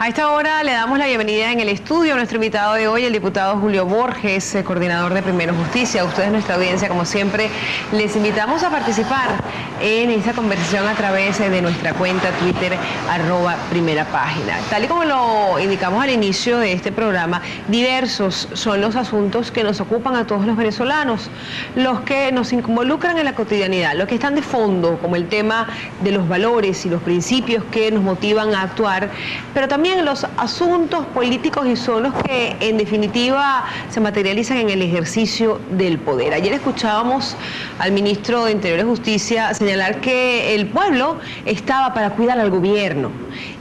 A esta hora le damos la bienvenida en el estudio a nuestro invitado de hoy, el diputado Julio Borges, coordinador de Primero Justicia. A ustedes, nuestra audiencia, como siempre, les invitamos a participar en esta conversación a través de nuestra cuenta Twitter, @primerapágina. Tal y como lo indicamos al inicio de este programa, diversos son los asuntos que nos ocupan a todos los venezolanos, los que nos involucran en la cotidianidad, los que están de fondo, como el tema de los valores y los principios que nos motivan a actuar, pero también los asuntos políticos, y son los que en definitiva se materializan en el ejercicio del poder. Ayer escuchábamos al ministro de Interior y Justicia señalar que el pueblo estaba para cuidar al gobierno,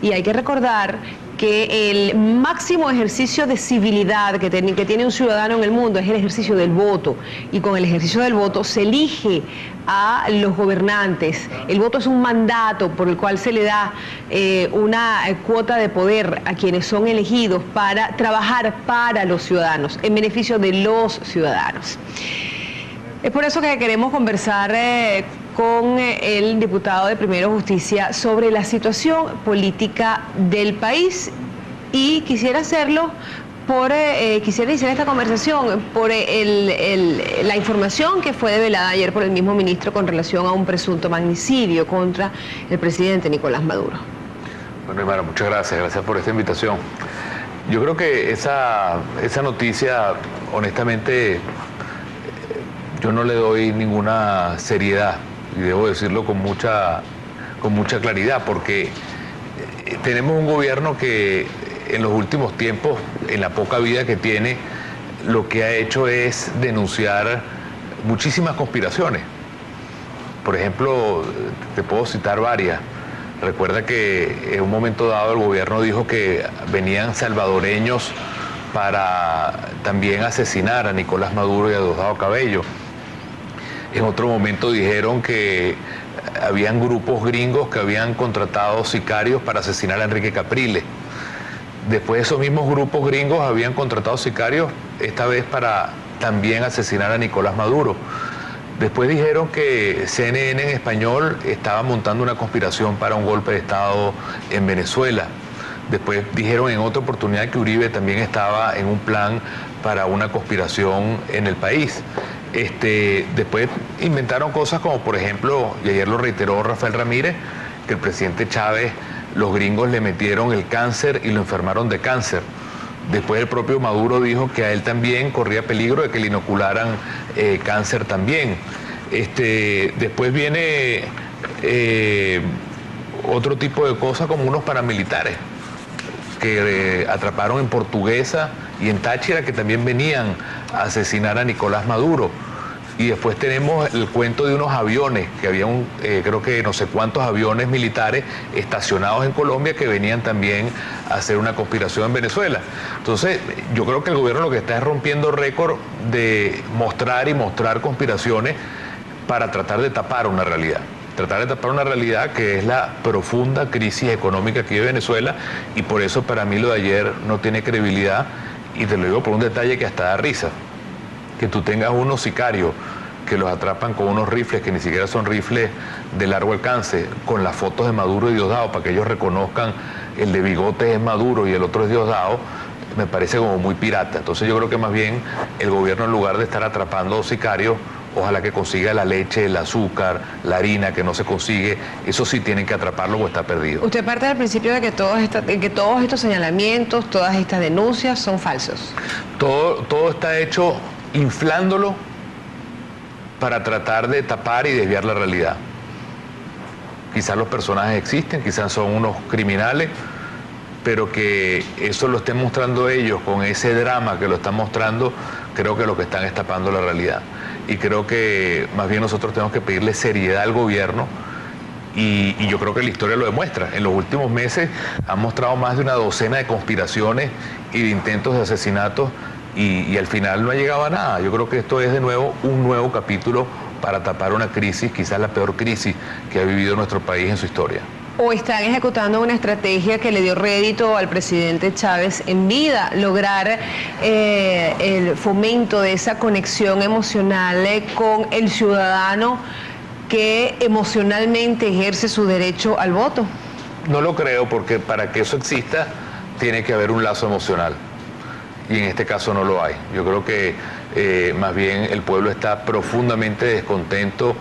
y hay que recordar que el máximo ejercicio de civilidad que tiene un ciudadano en el mundo es el ejercicio del voto, y con el ejercicio del voto se elige a los gobernantes. El voto es un mandato por el cual se le da una cuota de poder a quienes son elegidos para trabajar para los ciudadanos, en beneficio de los ciudadanos. Es por eso que queremos conversar con el diputado de Primero Justicia sobre la situación política del país, y quisiera hacerlo quisiera iniciar esta conversación por la información que fue develada ayer por el mismo ministro con relación a un presunto magnicidio contra el presidente Nicolás Maduro. Bueno, hermano, muchas gracias por esta invitación. Yo creo que esa noticia, honestamente, yo no le doy ninguna seriedad, y debo decirlo con mucha claridad, porque tenemos un gobierno que en los últimos tiempos, en la poca vida que tiene, lo que ha hecho es denunciar muchísimas conspiraciones. Por ejemplo, te puedo citar varias. Recuerda que en un momento dado el gobierno dijo que venían salvadoreños para también asesinar a Nicolás Maduro y a Diosdado Cabello. En otro momento dijeron que habían grupos gringos que habían contratado sicarios para asesinar a Enrique Capriles. Después esos mismos grupos gringos habían contratado sicarios, esta vez para también asesinar a Nicolás Maduro. Después dijeron que CNN en español estaba montando una conspiración para un golpe de Estado en Venezuela. Después dijeron en otra oportunidad que Uribe también estaba en un plan para una conspiración en el país. Después inventaron cosas como, por ejemplo, y ayer lo reiteró Rafael Ramírez, que el presidente Chávez, los gringos le metieron el cáncer y lo enfermaron de cáncer. Después el propio Maduro dijo que a él también corría peligro de que le inocularan cáncer también. Después viene otro tipo de cosas, como unos paramilitares que atraparon en Portuguesa y en Táchira, que también venían a asesinar a Nicolás Maduro. Y después tenemos el cuento de unos aviones, que había creo que no sé cuántos aviones militares estacionados en Colombia que venían también a hacer una conspiración en Venezuela. Entonces, yo creo que el gobierno lo que está es rompiendo récord de mostrar conspiraciones para tratar de tapar una realidad. Tratar de tapar una realidad que es la profunda crisis económica que vive Venezuela, y por eso para mí lo de ayer no tiene credibilidad, y te lo digo por un detalle que hasta da risa. Que tú tengas unos sicarios que los atrapan con unos rifles que ni siquiera son rifles de largo alcance, con las fotos de Maduro y Diosdado, para que ellos reconozcan el de bigote es Maduro y el otro es Diosdado, me parece como muy pirata. Entonces yo creo que más bien el gobierno, en lugar de estar atrapando sicarios, ojalá que consiga la leche, el azúcar, la harina, que no se consigue. Eso sí tienen que atraparlo o está perdido. Usted parte del principio de que todos estos señalamientos, todas estas denuncias son falsos. Todo está hecho inflándolo para tratar de tapar y desviar la realidad. Quizás los personajes existen, quizás son unos criminales, pero que eso lo estén mostrando ellos con ese drama que lo están mostrando, creo que lo que están es tapando la realidad. Y creo que más bien nosotros tenemos que pedirle seriedad al gobierno, y yo creo que la historia lo demuestra. En los últimos meses han mostrado más de una docena de conspiraciones y de intentos de asesinatos, y al final no ha llegado a nada. Yo creo que esto es de nuevo un nuevo capítulo para tapar una crisis, quizás la peor crisis que ha vivido nuestro país en su historia. ¿O están ejecutando una estrategia que le dio rédito al presidente Chávez en vida, lograr el fomento de esa conexión emocional con el ciudadano que emocionalmente ejerce su derecho al voto? No lo creo, porque para que eso exista tiene que haber un lazo emocional. Y en este caso no lo hay. Yo creo que más bien el pueblo está profundamente descontento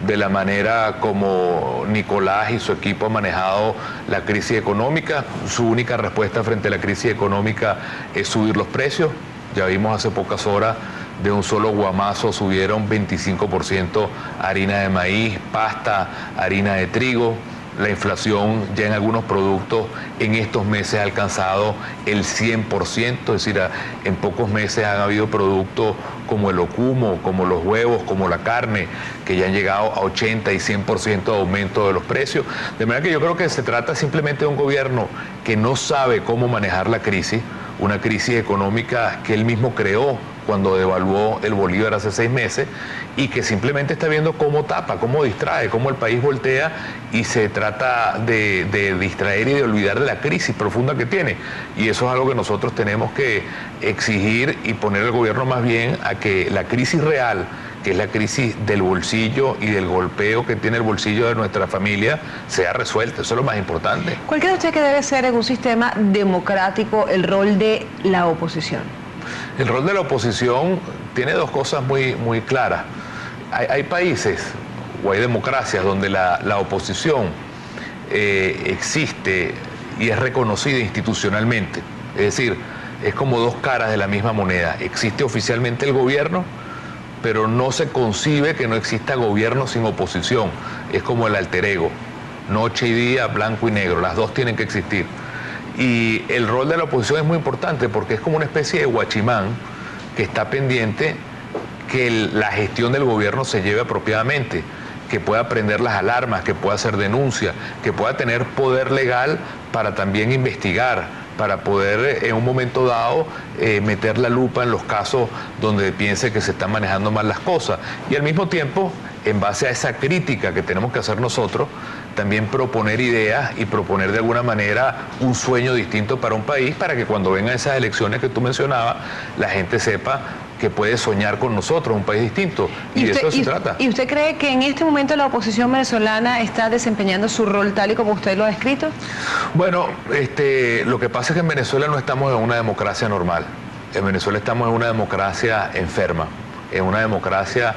de la manera como Nicolás y su equipo han manejado la crisis económica. Su única respuesta frente a la crisis económica es subir los precios. Ya vimos hace pocas horas, de un solo guamazo subieron 25% harina de maíz, pasta, harina de trigo. La inflación ya en algunos productos en estos meses ha alcanzado el 100%, es decir, en pocos meses han habido productos como el ocumo, como los huevos, como la carne, que ya han llegado a 80 y 100% de aumento de los precios. De manera que yo creo que se trata simplemente de un gobierno que no sabe cómo manejar la crisis, una crisis económica que él mismo creó cuando devaluó el bolívar hace 6 meses, y que simplemente está viendo cómo tapa, cómo distrae, cómo el país voltea, y se trata de distraer y de olvidar de la crisis profunda que tiene. Y eso es algo que nosotros tenemos que exigir y poner al gobierno más bien a que la crisis real, que es la crisis del bolsillo y del golpeo que tiene el bolsillo de nuestra familia, sea resuelta. Eso es lo más importante. ¿Cuál cree usted que debe ser en un sistema democrático el rol de la oposición? El rol de la oposición tiene dos cosas muy claras. Hay países o hay democracias donde la oposición existe y es reconocida institucionalmente. Es decir, es como dos caras de la misma moneda. Existe oficialmente el gobierno, pero no se concibe que no exista gobierno sin oposición. Es como el alter ego, noche y día, blanco y negro, las dos tienen que existir. Y el rol de la oposición es muy importante porque es como una especie de guachimán que está pendiente que la gestión del gobierno se lleve apropiadamente, que pueda prender las alarmas, que pueda hacer denuncias, que pueda tener poder legal para también investigar, para poder en un momento dado meter la lupa en los casos donde piense que se están manejando mal las cosas. Y al mismo tiempo, en base a esa crítica que tenemos que hacer nosotros, también proponer ideas y proponer de alguna manera un sueño distinto para un país, para que cuando vengan esas elecciones que tú mencionabas, la gente sepa que puede soñar con nosotros un país distinto. Y de eso se trata. ¿Y usted cree que en este momento la oposición venezolana está desempeñando su rol tal y como usted lo ha descrito? Bueno, lo que pasa es que en Venezuela no estamos en una democracia normal. En Venezuela estamos en una democracia enferma, en una democracia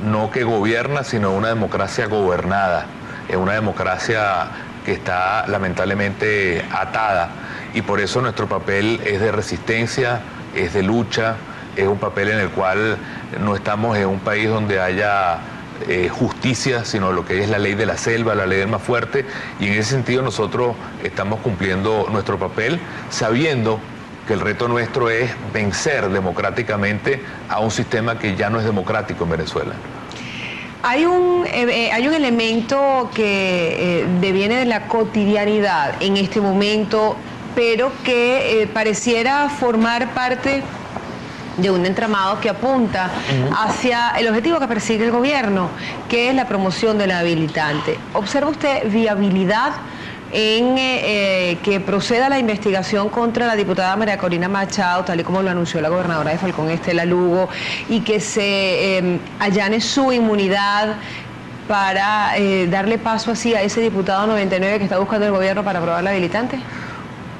no que gobierna, sino una democracia gobernada, en una democracia que está lamentablemente atada, y por eso nuestro papel es de resistencia, es de lucha, es un papel en el cual no estamos en un país donde haya justicia, sino lo que es la ley de la selva, la ley del más fuerte, y en ese sentido nosotros estamos cumpliendo nuestro papel, sabiendo que el reto nuestro es vencer democráticamente a un sistema que ya no es democrático en Venezuela. Hay un elemento que deviene de la cotidianidad en este momento, pero que pareciera formar parte de un entramado que apunta hacia el objetivo que persigue el gobierno, que es la promoción de la habilitante. ¿Observa usted viabilidad en que proceda la investigación contra la diputada María Corina Machado, tal y como lo anunció la gobernadora de Falcón, Estela Lugo, y que se allane su inmunidad para darle paso así a ese diputado 99 que está buscando el gobierno para aprobar la habilitante?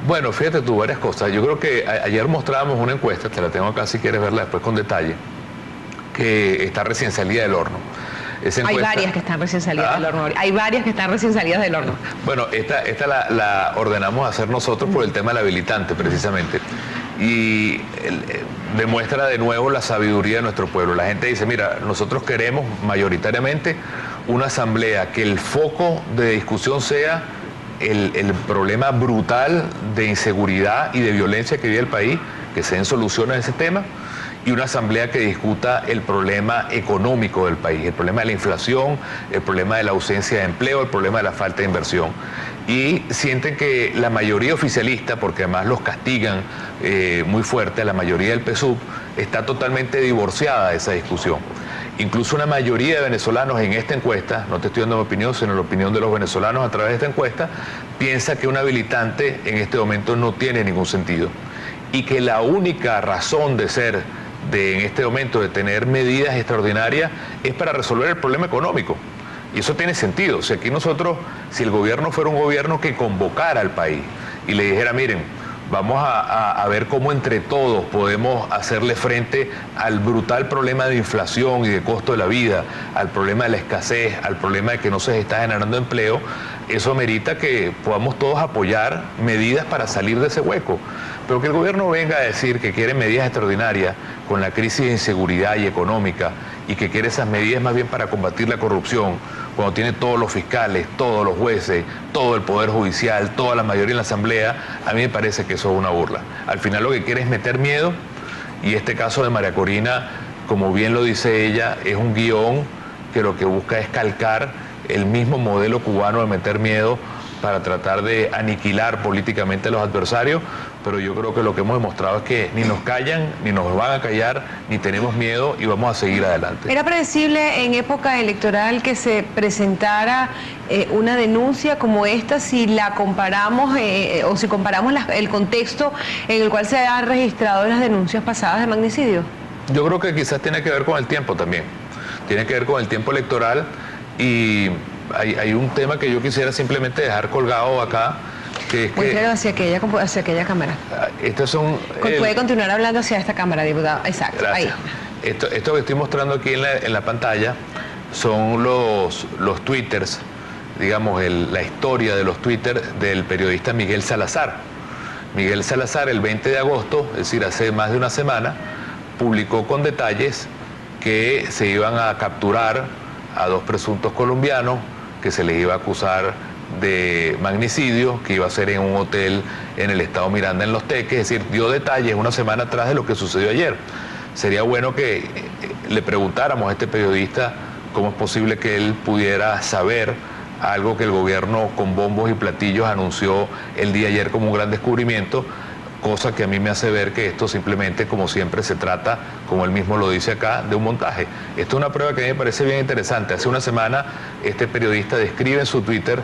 Bueno, fíjate tú, varias cosas. Yo creo que ayer mostrábamos una encuesta, te la tengo acá si quieres verla después con detalle, que está recién salida del horno. Hay varias que están recién salidas del horno. Hay varias que están recién salidas del horno. Bueno, esta la ordenamos hacer nosotros por el tema del habilitante, precisamente. Y demuestra de nuevo la sabiduría de nuestro pueblo. La gente dice, mira, nosotros queremos mayoritariamente una asamblea que el foco de discusión sea el problema brutal de inseguridad y de violencia que vive el país, que se den soluciones a ese tema, y una asamblea que discuta el problema económico del país, el problema de la inflación, el problema de la ausencia de empleo, el problema de la falta de inversión. Y sienten que la mayoría oficialista, porque además los castigan muy fuerte, la mayoría del PSUV, está totalmente divorciada de esa discusión. Incluso una mayoría de venezolanos en esta encuesta, no te estoy dando mi opinión, sino la opinión de los venezolanos a través de esta encuesta, piensa que un habilitante en este momento no tiene ningún sentido. Y que la única razón de ser en este momento de tener medidas extraordinarias es para resolver el problema económico. Y eso tiene sentido. O sea, aquí nosotros, si el gobierno fuera un gobierno que convocara al país y le dijera, miren, Vamos a ver cómo entre todos podemos hacerle frente al brutal problema de inflación y de costo de la vida, al problema de la escasez, al problema de que no se está generando empleo. Eso amerita que podamos todos apoyar medidas para salir de ese hueco. Pero que el gobierno venga a decir que quiere medidas extraordinarias con la crisis de inseguridad y económica y que quiere esas medidas más bien para combatir la corrupción, cuando tiene todos los fiscales, todos los jueces, todo el Poder Judicial, toda la mayoría en la Asamblea, a mí me parece que eso es una burla. Al final lo que quiere es meter miedo, y este caso de María Corina, como bien lo dice ella, es un guión que lo que busca es calcar el mismo modelo cubano de meter miedo para tratar de aniquilar políticamente a los adversarios, pero yo creo que lo que hemos demostrado es que ni nos callan, ni nos van a callar, ni tenemos miedo y vamos a seguir adelante. ¿Era predecible en época electoral que se presentara una denuncia como esta si la comparamos o si comparamos el contexto en el cual se han registrado las denuncias pasadas de magnicidio? Yo creo que quizás tiene que ver con el tiempo también, tiene que ver con el tiempo electoral, y hay un tema que yo quisiera simplemente dejar colgado acá, que es que... hacia aquella cámara. Estos son... Puede continuar hablando hacia esta cámara, diputado. Exacto. Gracias. Ahí. Esto que estoy mostrando aquí en la pantalla son los twitters, digamos, la historia de los twitters del periodista Miguel Salazar. Miguel Salazar, el 20 de agosto, es decir, hace más de una semana, publicó con detalles que se iban a capturar a 2 presuntos colombianos, que se les iba a acusar de magnicidio, que iba a ser en un hotel en el estado Miranda, en Los Teques. Es decir, dio detalles una semana atrás de lo que sucedió ayer. Sería bueno que le preguntáramos a este periodista cómo es posible que él pudiera saber algo que el gobierno con bombos y platillos anunció el día de ayer como un gran descubrimiento, cosa que a mí me hace ver que esto simplemente, como siempre, se trata, como él mismo lo dice acá, de un montaje. Esto es una prueba que a mí me parece bien interesante. Hace una semana este periodista describe en su Twitter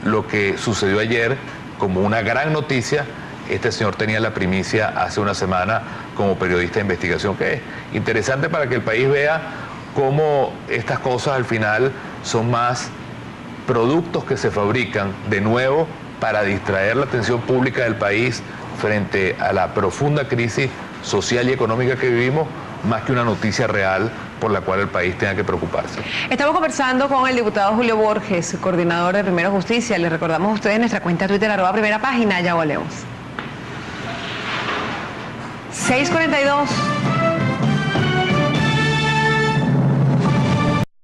lo que sucedió ayer como una gran noticia. Este señor tenía la primicia hace una semana como periodista de investigación, que es interesante para que el país vea cómo estas cosas al final son más productos que se fabrican de nuevo para distraer la atención pública del país frente a la profunda crisis social y económica que vivimos, más que una noticia real por la cual el país tenga que preocuparse. Estamos conversando con el diputado Julio Borges, coordinador de Primero Justicia. Les recordamos a ustedes nuestra cuenta Twitter, @primerapágina. Ya volvemos. 6:42.